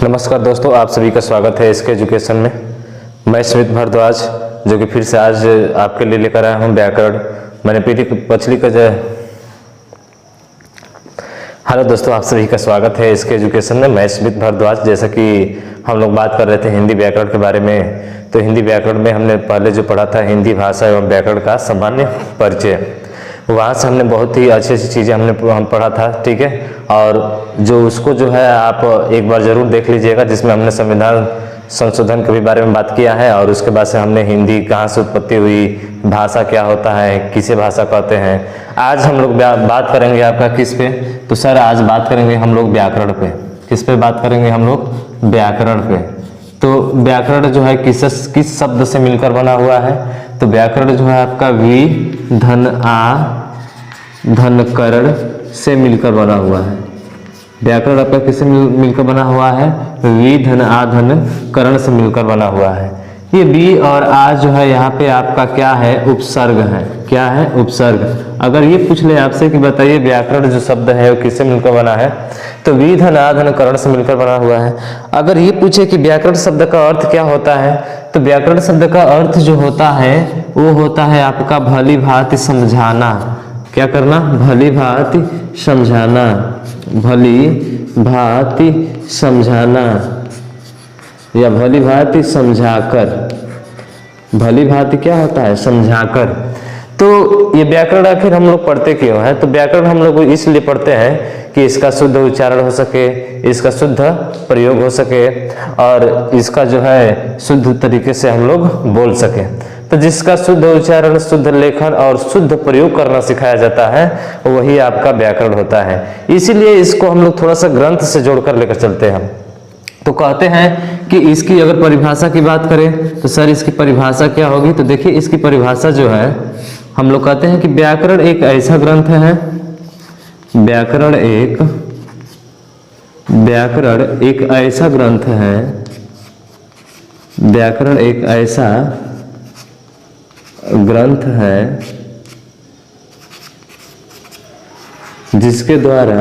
नमस्कार दोस्तों, आप सभी का स्वागत है इसके एजुकेशन में। मैं स्मित भारद्वाज जो कि फिर से आज आपके लिए लेकर आया हूँ व्याकरण। मैंने पिछली का हेलो दोस्तों, आप सभी का स्वागत है इसके एजुकेशन में। मैं स्मित भारद्वाज। जैसा कि हम लोग बात कर रहे थे हिंदी व्याकरण के बारे में, तो हिंदी व्याकरण में हमने पहले जो पढ़ा था हिंदी भाषा एवं व्याकरण का सामान्य परिचय, वहाँ से हमने बहुत ही अच्छी अच्छी चीज़ें हम पढ़ा था, ठीक है। और जो उसको जो है आप एक बार ज़रूर देख लीजिएगा, जिसमें हमने संविधान संशोधन के भी बारे में बात किया है। और उसके बाद से हमने हिंदी कहाँ से उत्पत्ति हुई, भाषा क्या होता है, किसे भाषा कहते हैं। आज हम लोग बात करेंगे आपका किस पे, तो सर आज बात करेंगे हम लोग व्याकरण पे। किस पे बात करेंगे हम लोग? व्याकरण पे। तो व्याकरण जो है किस शब्द से मिलकर बना हुआ है? तो व्याकरण जो है आपका वी धन आ धन करण से मिलकर बना हुआ है। व्याकरण आपका किससे मिलकर बना हुआ है? वी धन आ धन करण से मिलकर बना हुआ है। ये वी और आ जो है यहाँ पे आपका क्या है? उपसर्ग है। क्या है? उपसर्ग। अगर ये पूछ ले आपसे कि बताइए व्याकरण जो शब्द है वो किससे मिलकर बना है, तो वी धन आ धन करण से मिलकर बना हुआ है। अगर ये पूछे कि व्याकरण शब्द का अर्थ क्या होता है, तो व्याकरण शब्द का अर्थ जो होता है वो होता है आपका भली भांति समझाना। क्या करना? भली भांति समझाना। भली भांति समझाना या भली भांति समझाकर। भली भांति क्या होता है? समझाकर। तो ये व्याकरण आखिर हम लोग पढ़ते क्यों है? तो व्याकरण हम लोग इसलिए पढ़ते हैं कि इसका शुद्ध उच्चारण हो सके, इसका शुद्ध प्रयोग हो सके और इसका जो है शुद्ध तरीके से हम लोग बोल सके। तो जिसका शुद्ध उच्चारण, शुद्ध लेखन और शुद्ध प्रयोग करना सिखाया जाता है, वही आपका व्याकरण होता है। इसीलिए इसको हम लोग थोड़ा सा ग्रंथ से जोड़कर लेकर चलते हैं। तो कहते हैं कि इसकी अगर परिभाषा की बात करें तो सर इसकी परिभाषा क्या होगी? तो देखिए इसकी परिभाषा जो है हम लोग कहते हैं कि व्याकरण एक ऐसा ग्रंथ है, व्याकरण एक ऐसा ग्रंथ है, व्याकरण एक ऐसा ग्रंथ है जिसके द्वारा,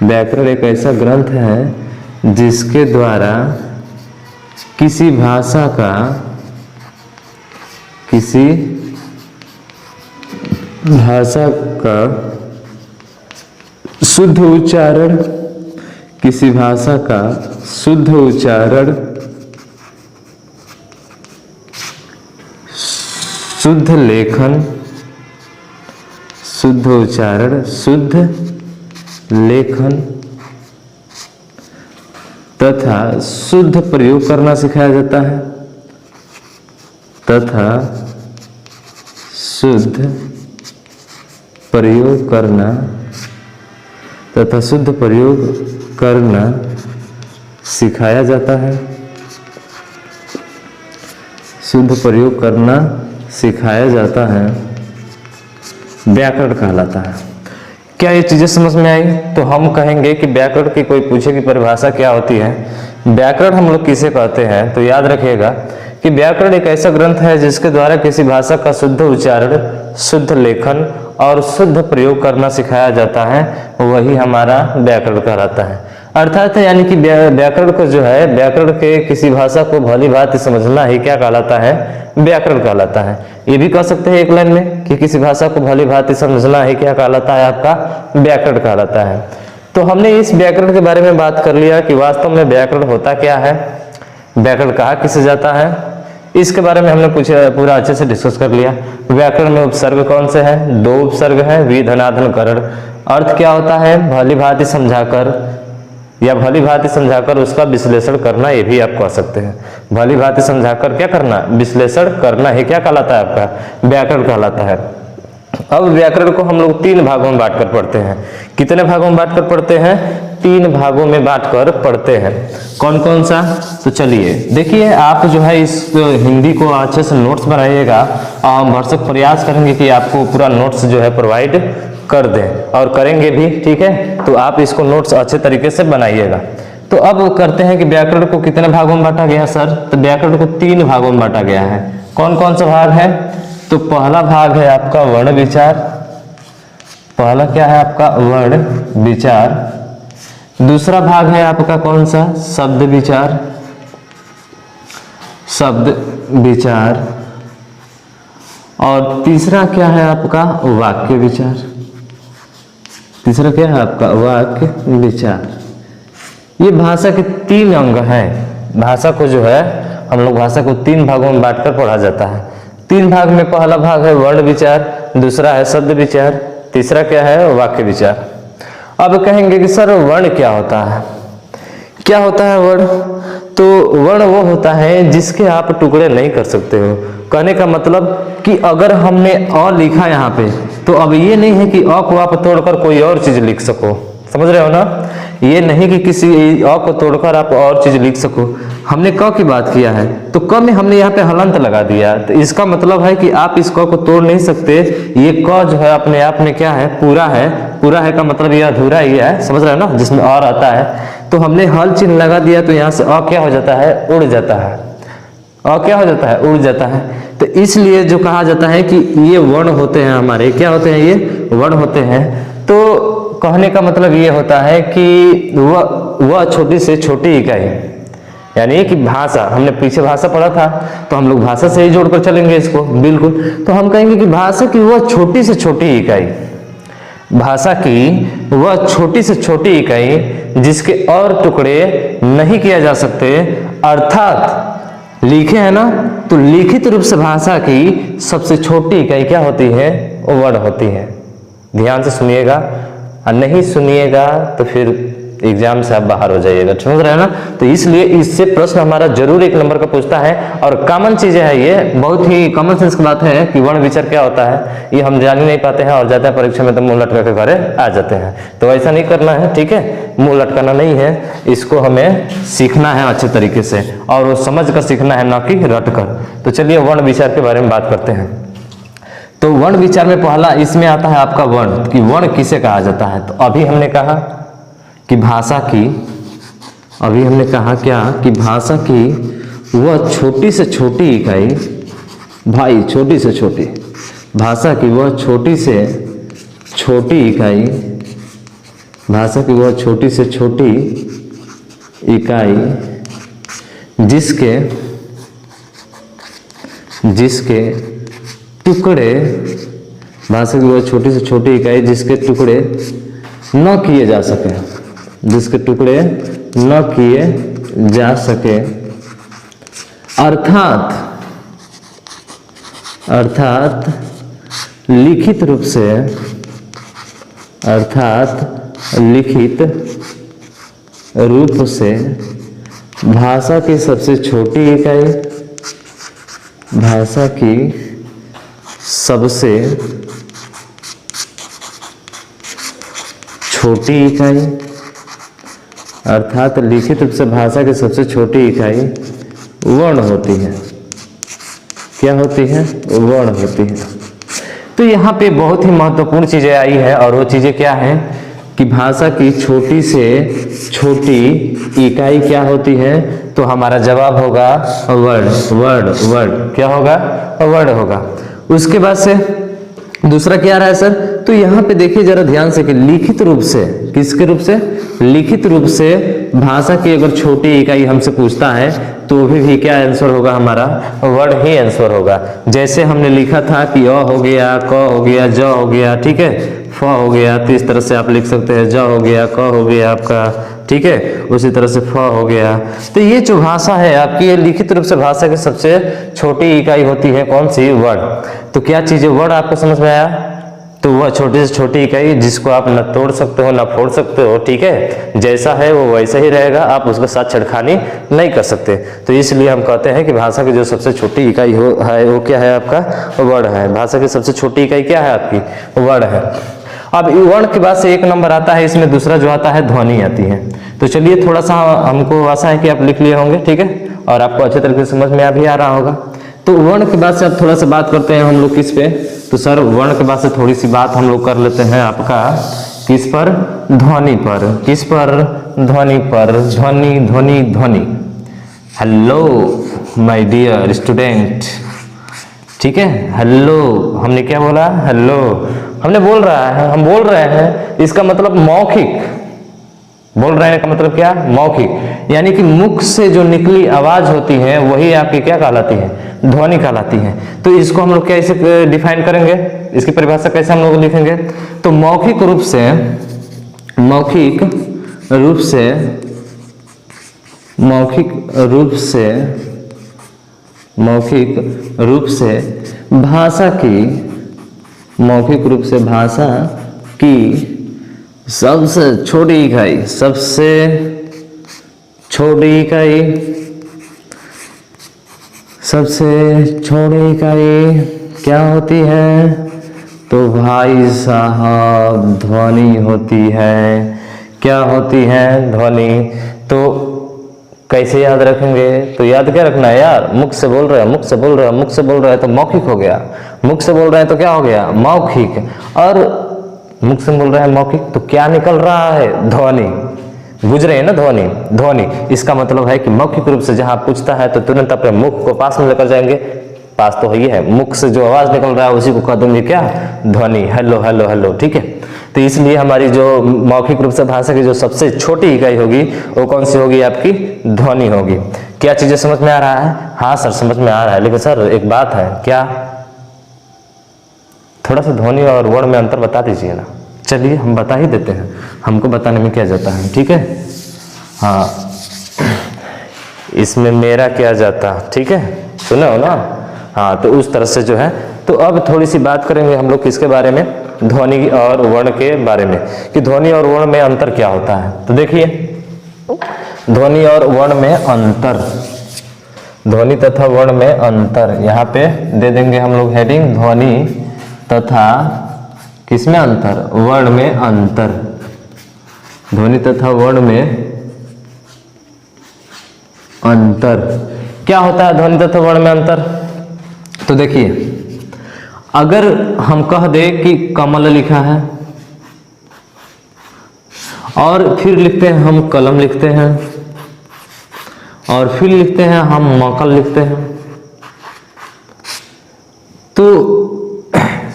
व्याकरण एक ऐसा ग्रंथ है जिसके द्वारा किसी भाषा का शुद्ध उच्चारण, किसी भाषा का शुद्ध उच्चारण, शुद्ध लेखन, शुद्ध उच्चारण, शुद्ध लेखन तथा शुद्ध प्रयोग करना सिखाया जाता है, तथा शुद्ध प्रयोग करना सिखाया जाता है, शुद्ध प्रयोग करना सिखाया जाता है, व्याकरण कहलाता है। क्या ये चीजें समझ में आई? तो हम कहेंगे कि व्याकरण की कोई पूछे कि परिभाषा क्या होती है, व्याकरण हम लोग किसे कहते हैं, तो याद रखिएगा कि व्याकरण एक ऐसा ग्रंथ है जिसके द्वारा किसी भाषा का शुद्ध उच्चारण, शुद्ध लेखन और शुद्ध प्रयोग करना सिखाया जाता है, वही हमारा व्याकरण कहलाता है। अर्थात यानी कि व्याकरण को जो है, व्याकरण के किसी भाषा को भली भांति समझना ही क्या कहलाता है? व्याकरण कहलाता है। ये भी कह सकते हैं एक लाइन में कि किसी भाषा को भली भांति समझना ही क्या कहलाता है? आपका व्याकरण कहलाता है। तो हमने इस व्याकरण के बारे में बात कर लिया कि वास्तव में व्याकरण होता क्या है, व्याकरण कहा किसे जाता है, इसके बारे में हमने पूरा अच्छे से डिस्कस कर लिया। व्याकरण में उपसर्ग कौन से हैं? 2 उपसर्ग हैं, वी धनाधन करण। अर्थ क्या होता है? भली भांति समझाकर या भली भांति समझाकर उसका विश्लेषण करना, ये भी आप कह सकते हैं। भली भांति समझाकर क्या करना? विश्लेषण करना ही क्या कहलाता है? आपका व्याकरण कहलाता है। अब व्याकरण को हम लोग 3 भागों में बांटकर पढ़ते हैं। कितने भागों में बांटकर पढ़ते हैं? 3 भागों में बांटकर पढ़ते हैं। कौन कौन सा? तो चलिए देखिए, आप जो है इस हिंदी को अच्छे से नोट्स बनाइएगा और हम भरसक प्रयास करेंगे कि आपको पूरा नोट्स जो है प्रोवाइड कर दें और करेंगे भी, ठीक है। तो आप इसको नोट्स अच्छे तरीके से बनाइएगा। तो अब करते हैं कि व्याकरण को कितने भागों में बांटा गया सर? तो व्याकरण को 3 भागों में बांटा गया है। कौन कौन सा भाग है? तो पहला भाग है आपका वर्ण विचार। पहला क्या है आपका? वर्ण विचार। दूसरा भाग है आपका कौन सा, शब्द विचार, शब्द विचार। और तीसरा क्या है आपका, वाक्य विचार। तीसरा क्या है आपका, वाक्य विचार। ये भाषा के 3 अंग हैं। भाषा को जो है हम लोग भाषा को 3 भागों में बांटकर पढ़ा जाता है। 3 भाग में पहला भाग है वर्ण विचार, दूसरा है शब्द विचार, तीसरा क्या है, वाक्य विचार। अब कहेंगे कि सर वर्ण क्या होता है, क्या होता है वर्ण? तो वर्ण वो होता है जिसके आप टुकड़े नहीं कर सकते हो। कहने का मतलब कि अगर हमने अ लिखा यहाँ पे, तो अब ये नहीं है कि अ को आप तोड़कर कोई और चीज लिख सको, समझ रहे हो ना? ये नहीं कि किसी अ को तोड़कर आप और चीज लिख सको। हमने क की बात किया है, तो क में हमने यहाँ पे हलंत लगा दिया, तो इसका मतलब है कि आप इस क को तोड़ नहीं सकते। ये क जो है अपने आप में क्या है, पूरा है। पूरा है का मतलब ये अधूरा ही है, समझ रहे हो ना, जिसमें और आता है। तो हमने हल चिन्ह लगा दिया, तो यहाँ से अ क्या हो जाता है, उड़ जाता है। अ क्या हो जाता है, उड़ जाता है। तो इसलिए जो कहा जाता है कि ये वर्ण होते हैं हमारे, क्या होते हैं, ये वर्ण होते हैं। तो कहने का मतलब ये होता है कि वह छोटी से छोटी इकाई, यानी कि भाषा, हमने पीछे भाषा पढ़ा था, तो हम लोग भाषा से ही जोड़कर चलेंगे इसको, बिल्कुल। तो हम कहेंगे कि भाषा की वह छोटी से छोटी इकाई, भाषा की वह छोटी से छोटी इकाई जिसके और टुकड़े नहीं किया जा सकते, अर्थात लिखे है ना, तो लिखित रूप से भाषा की सबसे छोटी इकाई क्या होती है, वो वर्ण होती है। ध्यान से सुनिएगा, और नहीं सुनिएगा तो फिर एग्जाम से आप बाहर हो जाइएगा, समझ रहे हैं ना? तो इसलिए इससे प्रश्न हमारा जरूर 1 नंबर का पूछता है, और कॉमन चीजें है, ये बहुत ही कॉमन सेंस की बात है कि वर्ण विचार क्या होता है, ये हम जान ही नहीं पाते हैं, और जाते हैं परीक्षा में तो मुंह लटका के घरे आ जाते हैं। तो ऐसा नहीं करना है, ठीक है? मुंह लटकाना नहीं है, इसको हमें सीखना है अच्छे तरीके से, और वो समझ कर सीखना है, ना कि रट कर। तो चलिए वर्ण विचार के बारे में बात करते हैं। तो वर्ण विचार में पहला इसमें आता है आपका वर्ण, कि वर्ण किसे कहा जाता है। तो अभी हमने कहा कि भाषा की, अभी हमने कहा क्या, कि भाषा की वह छोटी से छोटी इकाई, भाई छोटी से छोटी, भाषा की वह छोटी से छोटी इकाई, भाषा की वह छोटी से छोटी इकाई जिसके टुकड़े, भाषा की वह छोटी से छोटी इकाई जिसके टुकड़े न किए जा सके, जिसके टुकड़े न किए जा सके, अर्थात लिखित रूप से, अर्थात लिखित रूप से भाषा की सबसे छोटी इकाई, भाषा की सबसे छोटी इकाई, अर्थात लिखित रूप से भाषा की सबसे छोटी इकाई वर्ण होती है। क्या होती है, वर्ण होती है। तो यहाँ पे बहुत ही महत्वपूर्ण चीजें आई है, और वो चीजें क्या है कि भाषा की छोटी से छोटी इकाई क्या होती है, तो हमारा जवाब होगा वर्ण, वर्ण, वर्ण। क्या होगा, वर्ण होगा। उसके बाद से दूसरा क्या रहा है सर, तो यहाँ पे देखिए जरा ध्यान से कि लिखित रूप से, किसके रूप से, लिखित रूप से भाषा की अगर छोटी इकाई हमसे पूछता है, तो भी क्या आंसर होगा हमारा, वर्ण ही आंसर होगा। जैसे हमने लिखा था कि अ हो गया, क हो गया, ज हो गया, ठीक है, फ हो गया, तो इस तरह से आप लिख सकते हैं, ज हो गया, क हो गया आपका, ठीक है, उसी तरह से फ हो गया। तो ये जो भाषा है आपकी, ये लिखित रूप से भाषा की सबसे छोटी इकाई होती है, कौन सी, वर्ण। तो क्या चीज है वर्ण, आपको समझ में आया? तो वह छोटी से छोटी इकाई जिसको आप न तोड़ सकते हो, न फोड़ सकते हो, ठीक है, जैसा है वो वैसा ही रहेगा, आप उसके साथ छेड़खानी नहीं कर सकते। तो इसलिए हम कहते हैं कि भाषा की जो सबसे छोटी इकाई है वो क्या है, आपका वर्ण है। भाषा की सबसे छोटी इकाई क्या है, आपकी वर्ण है। अब वर्ण के बाद से 1 नंबर आता है, इसमें दूसरा जो आता है ध्वनि आती है। तो चलिए थोड़ा सा हमको आशा है कि आप लिख लिए होंगे, ठीक है, और आपको अच्छे तरीके से समझ में भी आ रहा होगा। तो वर्ण के बाद से अब थोड़ा सा बात करते हैं हम लोग किस पे, तो सर वर्ण के बाद से थोड़ी सी बात हम लोग कर लेते हैं आपका किस पर, ध्वनि पर। किस पर, ध्वनि पर। ध्वनि, ध्वनि, ध्वनि। हेलो माय डियर स्टूडेंट, ठीक है, हेलो, हमने क्या बोला, हेलो, हमने बोल रहा है, हम बोल रहे हैं, इसका मतलब मौखिक, बोल रहे हैं का मतलब क्या, मौखिक, यानी कि मुख से जो निकली आवाज होती है वही आपकी क्या कहलाती है, ध्वनि कहलाती है। तो इसको हम लोग कैसे डिफाइन करेंगे, इसकी परिभाषा कैसे हम लोग लिखेंगे, तो मौखिक रूप से भाषा की सबसे छोटी इकाई क्या होती है, तो भाई साहब ध्वनि होती है। क्या होती है, ध्वनि। तो कैसे याद रखेंगे, तो याद क्या रखना है यार, मुख से बोल रहे हैं तो मौखिक हो गया, मुख से बोल रहे हैं तो क्या हो गया, मौखिक, और मुख से बोल रहे हैं मौखिक तो क्या निकल रहा है, ध्वनि, बुझ रहे हैं ना, ध्वनि। इसका मतलब है कि मौखिक रूप से जहां पूछता है तो तुरंत अपने मुख को पास में लेकर जाएंगे, पास तो ही है, मुख से जो आवाज निकल रहा है उसी को कह देंगे क्या, ध्वनि, हेलो हेलो हेलो, ठीक है। तो इसलिए हमारी जो मौखिक रूप से भाषा की जो सबसे छोटी इकाई होगी वो कौन सी होगी, आपकी ध्वनि होगी। क्या चीजें समझ में आ रहा है, हाँ सर समझ में आ रहा है, लेकिन सर एक बात है, क्या, थोड़ा सा ध्वनि और वर्ण में अंतर बता दीजिए ना। चलिए हम बता ही देते हैं, हमको बताने में क्या जाता है, ठीक है। हाँ, इसमें मेरा क्या जाता, ठीक है, सुना हो ना। हाँ, तो उस तरह से जो है, तो अब थोड़ी सी बात करेंगे हम लोग किसके बारे में, ध्वनि और वर्ण के बारे में, कि ध्वनि और वर्ण में अंतर क्या होता है। तो देखिए, ध्वनि और वर्ण में अंतर, ध्वनि तथा वर्ण में अंतर, यहाँ पे दे देंगे हम लोग हेडिंग, ध्वनि तथा किसमें अंतर, वर्ण में अंतर, ध्वनि तथा वर्ण में अंतर। क्या होता है ध्वनि तथा वर्ण में अंतर, तो देखिए, अगर हम कह दें कि कमल लिखा है और फिर लिखते हैं हम कलम लिखते हैं, और फिर लिखते हैं हम मकल लिखते हैं, तो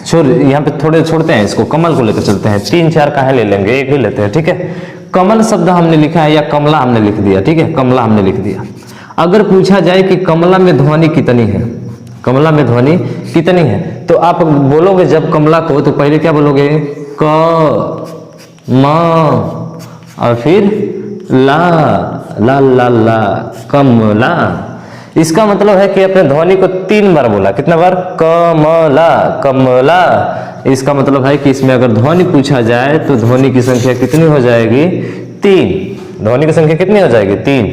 यहाँ पे थोड़े छोड़ते हैं, इसको कमल को लेकर चलते हैं, 3-4 काहे ले लेंगे, एक ही लेते हैं, ठीक है। कमल शब्द हमने लिखा है या कमला हमने लिख दिया, ठीक है, कमला हमने लिख दिया। अगर पूछा जाए कि कमला में ध्वनि कितनी है, कमला में ध्वनि कितनी है, तो आप बोलोगे जब कमला को, तो पहले क्या बोलोगे, क म और फिर ला, ला ला ला, कमला। इसका मतलब है कि अपने ध्वनि को 3 बार बोला, कितना बार, कमला, कमला। इसका मतलब है कि इसमें अगर ध्वनि पूछा जाए तो ध्वनि की संख्या कितनी हो जाएगी, 3। ध्वनि की संख्या कितनी हो जाएगी, 3।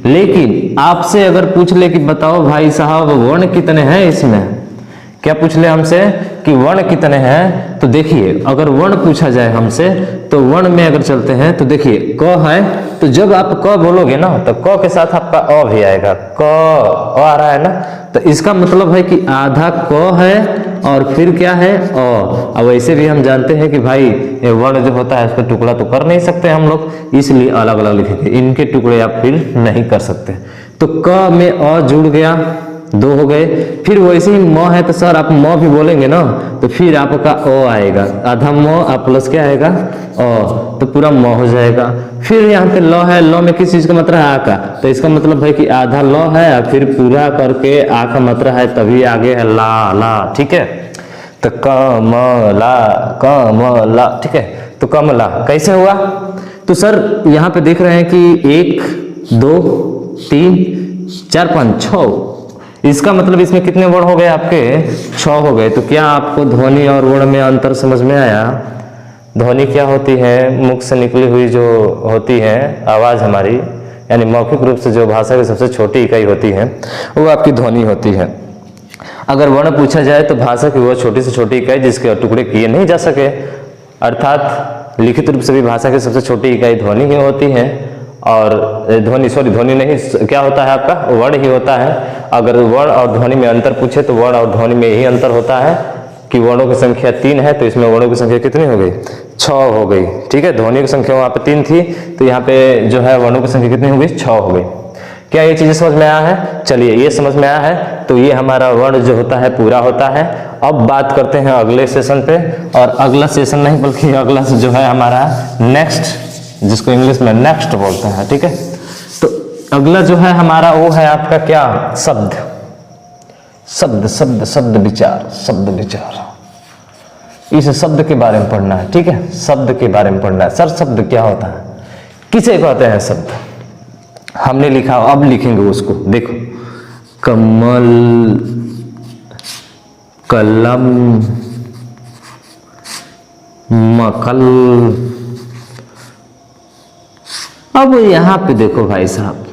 लेकिन आपसे अगर पूछ ले कि बताओ भाई साहब वर्ण कितने हैं इसमें, क्या पूछ ले हमसे कि वर्ण कितने हैं, तो देखिए अगर वर्ण पूछा जाए हमसे तो वर्ण में अगर चलते हैं तो देखिए क है, तो जब आप क बोलोगे ना तो क के साथ आपका अ भी आएगा, क आ रहा है ना, तो इसका मतलब है कि आधा क है और फिर क्या है, अ। अब वैसे भी हम जानते हैं कि भाई ये वर्ण जो होता है उसका टुकड़ा तो कर नहीं सकते हम लोग, इसलिए अलग अलग लिखेंगे, इनके टुकड़े आप फिर नहीं कर सकते। तो क में अ जुड़ गया, 2 हो गए, फिर वैसे ही म है तो सर आप म भी बोलेंगे ना, तो फिर आपका अ आएगा, आधा म आप प्लस क्या आएगा, अ, तो पूरा म हो जाएगा। फिर यहाँ पे ल है, ल में किस चीज का मात्रा है, आ का, तो इसका मतलब है कि आधा ल है, फिर पूरा करके आ का मात्रा है, तभी आगे है ला, ला, ठीक है। तो कमला, कमला, ठीक है, तो कमला कैसे हुआ, तो सर यहाँ पे देख रहे हैं कि 1 2 3 4 5 6, इसका मतलब इसमें कितने वर्ण हो गए आपके, 6 हो गए। तो क्या आपको ध्वनि और वर्ण में अंतर समझ में आया। ध्वनि क्या होती है, मुख से निकली हुई जो होती है आवाज हमारी, यानी मौखिक रूप से जो भाषा की सबसे छोटी इकाई होती है वो आपकी ध्वनि होती है। अगर वर्ण पूछा जाए तो भाषा की वो छोटी से छोटी इकाई जिसके टुकड़े किए नहीं जा सके, अर्थात लिखित रूप से भी भाषा की सबसे छोटी इकाई ध्वनि ही होती है, और ध्वनि नहीं, क्या होता है आपका, वर्ण ही होता है। अगर वर्ण और ध्वनि में अंतर पूछे तो वर्ण और ध्वनि में यही अंतर होता है कि वर्णों की संख्या 3 है, तो इसमें वर्णों की संख्या कितनी हो गई, 6 हो गई, ठीक है। ध्वनि की संख्या वहां पे 3 थी, तो यहाँ पे जो है वर्णों की संख्या कितनी हो गई, 6 हो गई। क्या ये चीजें समझ में आया है, चलिए ये समझ में आया है, तो ये हमारा वर्ण जो होता है पूरा होता है। अब बात करते हैं अगले सेशन पे, और अगला सेशन नहीं बल्कि अगला जो है हमारा नेक्स्ट जिसको इंग्लिश में नेक्स्ट बोलते हैं, ठीक है। तो अगला जो है हमारा वो है आपका क्या, शब्द। शब्द शब्द शब्द विचार, शब्द विचार, इस शब्द के बारे में पढ़ना है, ठीक है। शब्द के बारे में पढ़ना है। सर शब्द क्या होता है, किसे कहते हैं शब्द? हमने लिखा, अब लिखेंगे उसको, देखो। कमल, कलम, मकल। अब यहां पे देखो भाई साहब,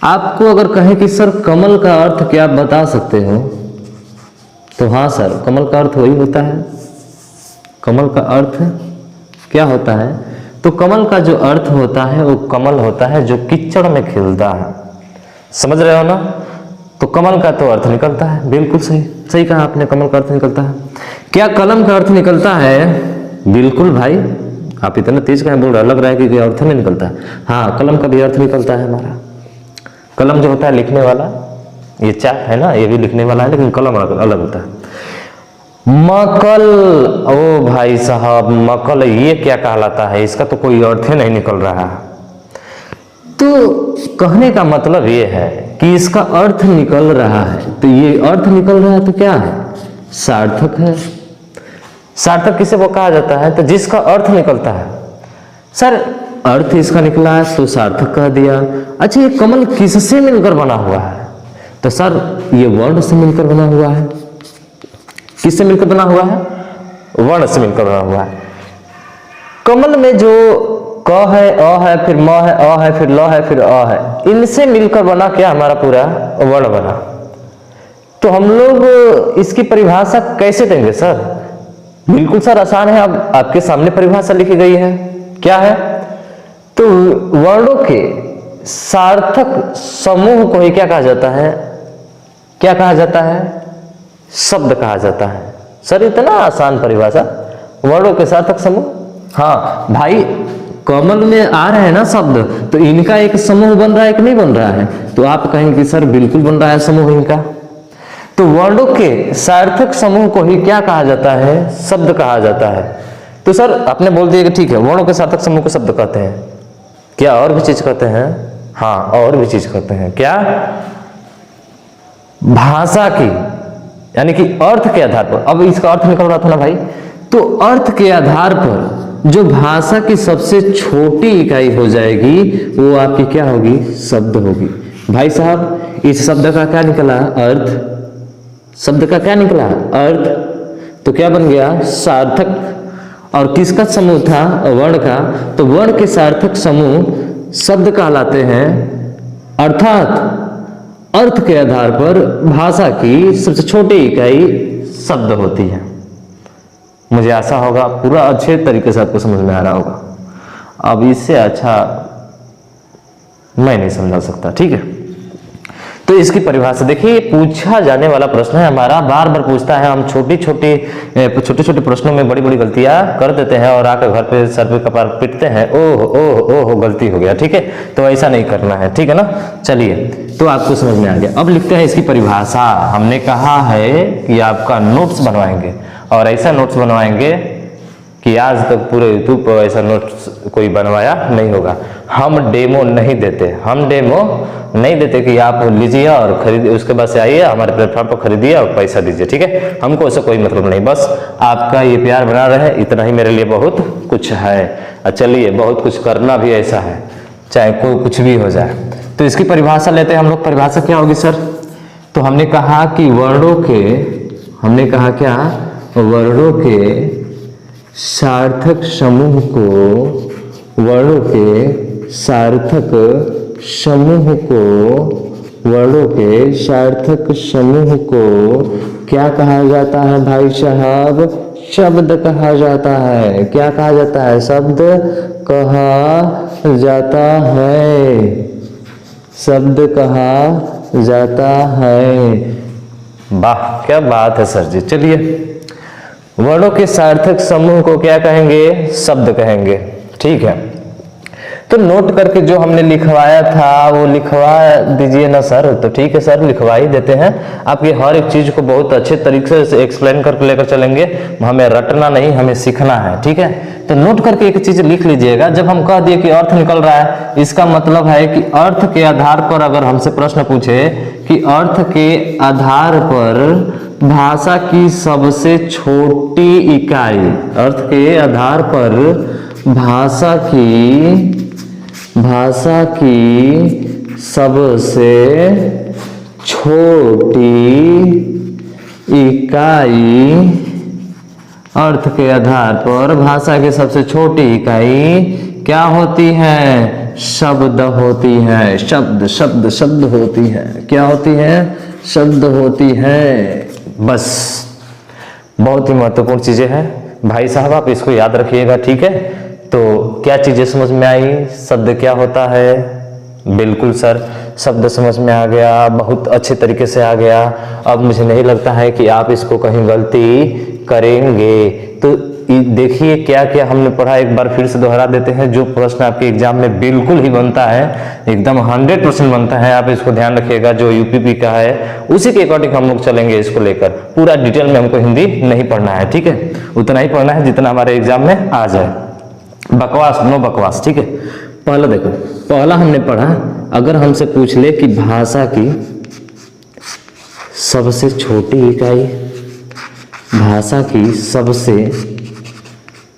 आपको अगर कहें कि सर कमल का अर्थ क्या आप बता सकते हो, तो हाँ सर, कमल का अर्थ वही होता है। कमल का अर्थ क्या होता है? तो कमल का जो अर्थ होता है वो कमल होता है जो कीचड़ में खिलता है। समझ रहे हो ना? तो कमल का तो अर्थ निकलता है, बिल्कुल सही, सही कहा आपने, कमल का अर्थ निकलता है। क्या कलम का अर्थ निकलता है? बिल्कुल भाई, आप इतना तेज कहें बोल रहे, लग रहा है कि अर्थ में निकलता है। हाँ, कलम का भी अर्थ निकलता है हमारा। कलम जो होता है लिखने वाला, ये चाक है ना, ये भी लिखने वाला है, लेकिन कलम अलग होता है। मकल, ओ भाई साहब, मकल ये क्या कहलाता है? इसका तो कोई अर्थ ही नहीं निकल रहा है। तो कहने का मतलब ये है कि इसका अर्थ निकल रहा है, तो ये अर्थ निकल रहा है तो क्या है? सार्थक है। सार्थक किसे वो कहा जाता है? तो जिसका अर्थ निकलता है। सर अर्थ इसका निकला है तो सार्थक कह दिया। अच्छा, ये कमल किससे मिलकर बना हुआ है? तो सर ये वर्ण से मिलकर बना हुआ है। किससे मिलकर बना हुआ है? वर्ण से मिलकर बना हुआ है। कमल में जो क है, अ है, फिर म है, अ है, फिर ल है, फिर अ है, इनसे मिलकर बना क्या हमारा पूरा वर्ण बना। तो हम लोग इसकी परिभाषा कैसे देंगे सर? बिल्कुल सर आसान है, अब आपके सामने परिभाषा लिखी गई है। क्या है? तो वर्णों के सार्थक समूह को ही क्या कहा जाता है? क्या कहा जाता है? शब्द कहा जाता है। सर इतना आसान परिभाषा, वर्णों के सार्थक समूह। हाँ भाई, कमल में आ रहे हैं ना शब्द, तो इनका एक समूह बन रहा है कि नहीं बन रहा है? तो आप कहेंगे कि सर बिल्कुल बन रहा है समूह इनका। तो वर्णों के सार्थक समूह को ही क्या कहा जाता है? शब्द कहा जाता है। तो सर आपने बोल दिया कि ठीक है, वर्णों के सार्थक समूह को शब्द कहते हैं। क्या और भी चीज कहते हैं? हाँ, और भी चीज कहते हैं। क्या? भाषा की, यानी कि अर्थ के आधार पर। अब इसका अर्थ निकल रहा था ना भाई, तो अर्थ के आधार पर जो भाषा की सबसे छोटी इकाई हो जाएगी वो आपकी क्या होगी? शब्द होगी। भाई साहब, इस शब्द का क्या निकला? अर्थ। शब्द का क्या निकला? अर्थ। तो क्या बन गया? सार्थक। और किसका समूह था? वर्ण का। तो वर्ण के सार्थक समूह शब्द कहलाते हैं। अर्थात अर्थ के आधार पर भाषा की सबसे छोटी इकाई शब्द होती है। मुझे आशा होगा पूरा अच्छे तरीके से आपको समझ में आ रहा होगा। अब इससे अच्छा मैं नहीं समझा सकता, ठीक है। तो इसकी परिभाषा देखिए, पूछा जाने वाला प्रश्न है हमारा, बार बार पूछता है। हम छोटे छोटे प्रश्नों में बड़ी बड़ी गलतियां कर देते हैं और आकर घर पे सर पे कपार पिटते हैं, ओह ओह ओह गलती हो गया, ठीक है। तो ऐसा नहीं करना है, ठीक है ना। चलिए, तो आपको समझ में आ गया। अब लिखते हैं इसकी परिभाषा। हमने कहा है कि आपका नोट्स बनवाएंगे, और ऐसा नोट्स बनवाएंगे कि आज तक पूरे यूट्यूब पर ऐसा नोट्स कोई बनवाया नहीं होगा। हम डेमो नहीं देते, हम डेमो नहीं देते कि आप लीजिए और खरीदिए, उसके बाद से आइए हमारे प्लेटफॉर्म पर खरीदिए और पैसा दीजिए, ठीक है। हमको ऐसा कोई मतलब नहीं, बस आपका ये प्यार बना रहे, इतना ही मेरे लिए बहुत कुछ है। चलिए, बहुत कुछ करना भी ऐसा है, चाहे कोई कुछ भी हो जाए। तो इसकी परिभाषा लेते हैं हम लोग। परिभाषा क्या होगी सर? तो हमने कहा कि वर्णों के, हमने कहा क्या? वर्णों के सार्थक समूह को, वर्णों के सार्थक समूह को, वर्णों के सार्थक समूह को क्या कहा जाता है भाई साहब? शब्द कहा जाता है। क्या कहा जाता है? शब्द कहा जाता है। शब्द कहा जाता है। वाह, क्या बात है सर जी। चलिए, वर्णों के सार्थक समूह को क्या कहेंगे? शब्द कहेंगे, ठीक है। तो नोट करके जो हमने लिखवाया था वो लिखवा दीजिए ना सर। तो ठीक है सर, लिखवा ही देते हैं। आपकी हर एक चीज को बहुत अच्छे तरीके से एक्सप्लेन करके लेकर चलेंगे। हमें रटना नहीं, हमें सीखना है, ठीक है। तो नोट करके एक चीज लिख लीजिएगा। जब हम कह दिए कि अर्थ निकल रहा है, इसका मतलब है कि अर्थ के आधार पर अगर हमसे प्रश्न पूछे कि अर्थ के आधार पर भाषा की सबसे छोटी इकाई, अर्थ के आधार पर भाषा की सबसे छोटी इकाई, अर्थ के आधार पर भाषा की सबसे छोटी इकाई क्या होती है? शब्द होती है। शब्द होती है। क्या होती है? शब्द होती है। बस, बहुत ही महत्वपूर्ण चीजें हैं भाई साहब, आप इसको याद रखिएगा, ठीक है। तो क्या चीजें समझ में आई? शब्द क्या होता है? बिल्कुल सर, शब्द समझ में आ गया, बहुत अच्छे तरीके से आ गया। अब मुझे नहीं लगता है कि आप इसको कहीं गलती करेंगे। तो देखिए क्या क्या हमने पढ़ा, एक बार फिर से दोहरा देते हैं। जो प्रश्न आपके एग्जाम में बिल्कुल ही बनता है, एकदम 100% बनता है, आप इसको ध्यान रखिएगा। जो यूपीपी का है उसी के अकॉर्डिंग हम लोग चलेंगे इसको लेकर। पूरा डिटेल में हमको हिंदी नहीं पढ़ना है, ठीक है। उतना ही पढ़ना है जितना हमारे एग्जाम में आ जाए। बकवास, नो बकवास, ठीक है। पहला देखो, पहला हमने पढ़ा, अगर हमसे पूछ ले कि भाषा की सबसे छोटी इकाई, भाषा की सबसे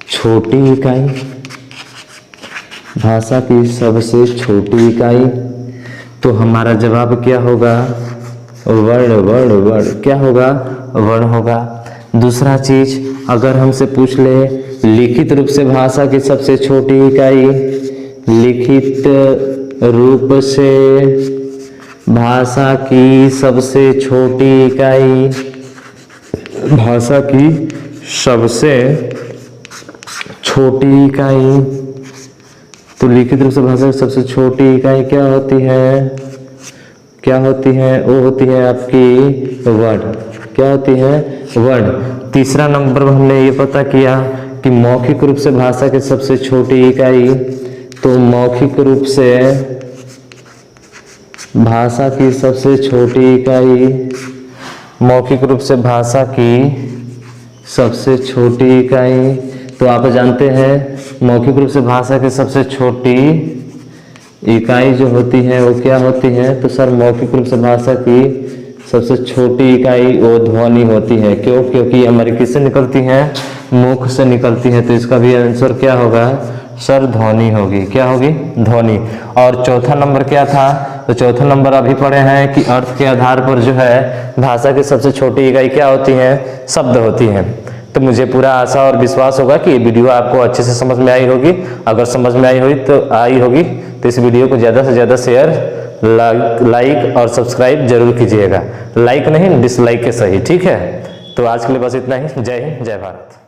छोटी इकाई, भाषा की सबसे छोटी इकाई, तो हमारा जवाब क्या होगा? वर्ण। क्या होगा? वर्ण होगा। दूसरा चीज, अगर हमसे पूछ ले लिखित रूप से भाषा की सबसे छोटी इकाई, लिखित रूप से भाषा की सबसे छोटी इकाई, भाषा की सबसे छोटी इकाई, तो लिखित रूप से भाषा की सबसे छोटी इकाई क्या होती है? क्या होती है? वो होती है आपकी वर्ण। क्या होती है? वर्ण। तीसरा नंबर हमने ये पता किया कि मौखिक रूप से भाषा की सबसे छोटी इकाई, तो मौखिक रूप से भाषा की सबसे छोटी इकाई, मौखिक रूप से भाषा की सबसे छोटी इकाई, तो आप जानते हैं मौखिक रूप से भाषा की सबसे छोटी इकाई जो होती है वो क्या होती है? तो सर मौखिक रूप से भाषा की सबसे छोटी इकाई वो ध्वनि होती है। क्यों? क्योंकि हमारी किससे निकलती है? मुख से निकलती है। तो इसका भी आंसर क्या होगा? सर ध्वनि होगी। क्या होगी? ध्वनि। और चौथा नंबर क्या था? तो चौथा नंबर अभी पढ़े हैं कि अर्थ के आधार पर जो है भाषा की सबसे छोटी इकाई क्या होती है? शब्द होती है। तो मुझे पूरा आशा और विश्वास होगा कि ये वीडियो आपको अच्छे से समझ में आई होगी। अगर समझ में आई होगी तो इस वीडियो को ज़्यादा से ज़्यादा शेयर, लाइक और सब्सक्राइब जरूर कीजिएगा। लाइक नहीं, डिसलाइक के सही, ठीक है। तो आज के लिए बस इतना ही। जय हिंद, जय भारत।